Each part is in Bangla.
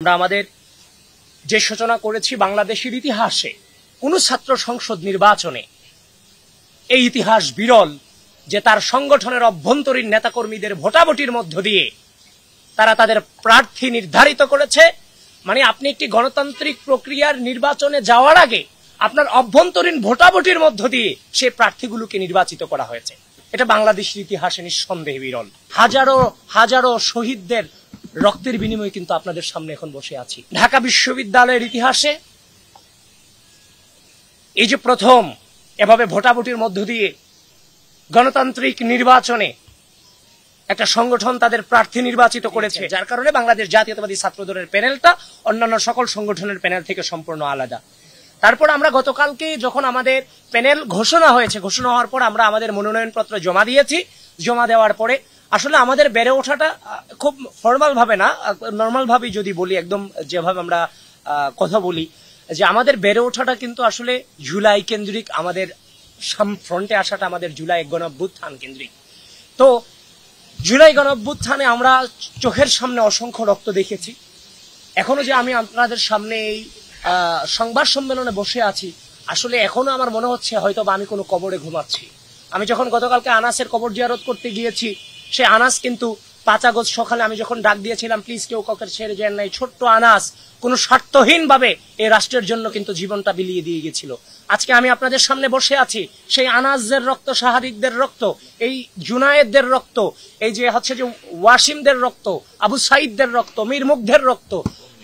আমরা আমাদের যে সূচনা করেছি বাংলাদেশের ইতিহাসে কোন ছাত্র সংসদ নির্বাচনে এই ইতিহাস বিরল যে তার সংগঠনের অভ্যন্তরীণ নেতাকর্মীদের ভোটাভুটির মধ্য দিয়ে তারা তাদের প্রার্থী নির্ধারিত করেছে। মানে আপনি একটি গণতান্ত্রিক প্রক্রিয়ার নির্বাচনে যাওয়ার আগে আপনার অভ্যন্তরীণ ভোটাভুটির মধ্য দিয়ে সেই প্রার্থীগুলোকে নির্বাচিত করা হয়েছে। এটা বাংলাদেশের ইতিহাসে নিঃসন্দেহে বিরল। হাজারো হাজারো শহীদদের রক্তের বিনিময়ে কিন্তু আপনাদের সামনে এখন বসে আছি। ঢাকা বিশ্ববিদ্যালয়ের ইতিহাসে এই যে প্রথম এভাবে ভোটাভুটির মধ্য দিয়ে গণতান্ত্রিক নির্বাচনে একটা সংগঠন তাদের প্রার্থী নির্বাচিত করেছে, যার কারণে বাংলাদেশ জাতীয়তাবাদী ছাত্রদলের প্যানেলটা অন্যান্য সকল সংগঠনের প্যানেল থেকে সম্পূর্ণ আলাদা। তারপর আমরা গতকালকে যখন আমাদের প্যানেল ঘোষণা হয়েছে, ঘোষণা হওয়ার পর আমরা আমাদের মনোনয়নপত্র জমা দিয়েছি। জমা দেওয়ার পরে আসলে আমাদের বেড়ে ওঠাটা খুব ফর্মাল ভাবে না, নর্মাল ভাবেই যদি বলি, একদম যেভাবে আমরা কথা বলি, যে আমাদের বেড়ে ওঠাটা কিন্তু আসলে জুলাই কেন্দ্রিক। আমাদের ফ্রন্টে আসাটা আমাদের জুলাই গণঅভ্যুত্থান কেন্দ্রিক। তো জুলাই গণঅভ্যুত্থানে আমরা চোখের সামনে অসংখ্য রক্ত দেখেছি। এখনো যে আমি আপনাদের সামনে এই সংবাদ সম্মেলনে বসে আছি, আসলে এখনো আমার মনে হচ্ছে হয়তো বা আমি কোনো কবরে ঘুমাচ্ছি। আমি যখন গতকালকে আনাসের কবর জিয়ারত করতে গিয়েছি, সে আনাস কিন্তু 5 আগস্ট সকালে আমি যখন ডাক দিয়েছিলাম প্লিজ কেউ কাউকে ছেড়ে যান নাই, ছোট্ট আনাস কোনো স্বার্থহীন ভাবে এই রাষ্ট্রের জন্য কিন্তু জীবনটা বিলিয়ে দিয়ে গেছিল। আজকে আমি আপনাদের সামনে বসে আছি, সেই আনাসদের রক্ত, শাহাদিকদের রক্ত, এই জুনায়েদদের রক্ত, এই যে হচ্ছে যে ওয়াসিমদের রক্ত, আবু সাইদদের রক্ত, মীর মুগ্ধের রক্ত,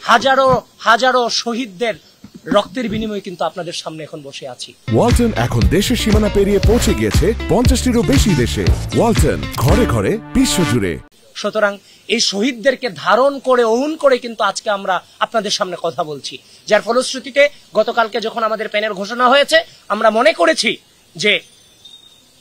হাজারো হাজারো শহীদদের রক্তের বিনিময়ে কিন্তু আপনাদের সামনে এখন বসে আছি। ওয়ালটন এখন দেশের সীমানা পেরিয়ে পৌঁছে গিয়েছে 50টিরও বেশি দেশে। ওয়ালটন, ঘরে ঘরে বিশ্বজুড়ে। সুতরাং এই শহীদদেরকে ধারণ করে অহন করে কিন্তু আজকে আমরা আপনাদের সামনে কথা বলছি, যার ফলশ্রুতিতে গতকালকে যখন আমাদের প্যানেল ঘোষণা হয়েছে, আমরা মনে করেছি যে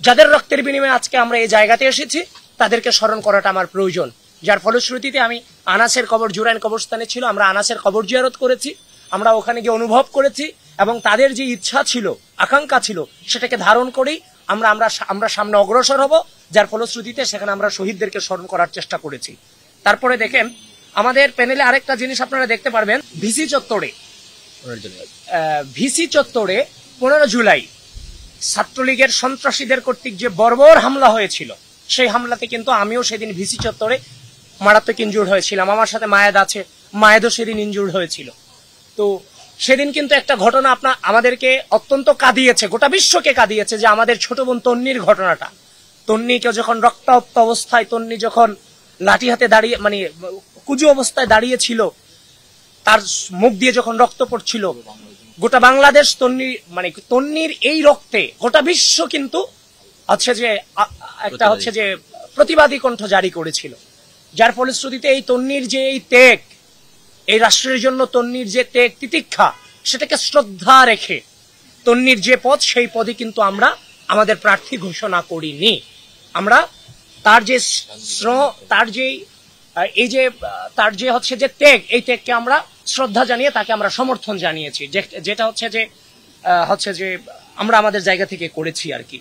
যাদের রক্তের বিনিময়ে আজকে আমরা এই জায়গাতে এসেছি তাদেরকে স্মরণ করাটা আমার প্রয়োজন। যার ফলশ্রুতিতে আমি আনাসের কবর, জুরাইন কবরস্থানে ছিল, আমরা আনাসের কবর জিয়ারত করেছি, আমরা ওখানে গিয়ে অনুভব করেছি এবং তাদের যে ইচ্ছা ছিল, আকাঙ্ক্ষা ছিল, সেটাকে ধারণ করেই আমরা সামনে অগ্রসর হব। যার ফলশ্রুতিতে সেখানে আমরা শহীদদেরকে স্মরণ করার চেষ্টা করেছি। তারপরে দেখেন আমাদের প্যানেলে আরেকটা জিনিস আপনারা দেখতে পারবেন, ভিসি চত্বরে 15 জুলাই ছাত্রলীগের সন্ত্রাসীদের কর্তৃক যে বর্বর হামলা হয়েছিল, সেই হামলাতে কিন্তু আমিও সেদিন ভিসি চত্বরে মারাত্মক ইনজুর্ড হয়েছিলাম। আমার সাথে মায়েদ আছে, মায়েদও সেদিন ইনজুর্ড হয়েছিল। তো সেদিন কিন্তু একটা ঘটনা আমাদেরকে অত্যন্ত কাঁদিয়েছে, গোটা বিশ্বকে কাঁদিয়েছে, যে আমাদের ছোট বোন তন্নির ঘটনাটা। তন্নিকে যখন রক্তাক্ত অবস্থায়, তন্নি যখন লাঠি হাতে দাঁড়িয়ে, মানে কুজু অবস্থায় দাঁড়িয়েছিল, তার মুখ দিয়ে যখন রক্ত পড়ছিল, গোটা বাংলাদেশ তন্নির এই রক্তে গোটা বিশ্ব কিন্তু হচ্ছে যে একটা হচ্ছে যে প্রতিবাদী কণ্ঠ জারি করেছিল। যার ফলশ্রুতিতে এই তন্নির যে এই ত্যাগ, এই রাষ্ট্রের জন্য তন্নির যে ত্যাগ তিতিক্ষা, সেটাকে শ্রদ্ধা রেখে তন্নির যে পদ, সেই পদে কিন্তু আমরা আমাদের প্রার্থী ঘোষণা করিনি। আমরা তার যে তার যে হচ্ছে যে ত্যাগ, এই ত্যাগকে আমরা শ্রদ্ধা জানিয়ে তাকে আমরা সমর্থন জানিয়েছি, যেটা হচ্ছে যে আমরা আমাদের জায়গা থেকে করেছি আর কি।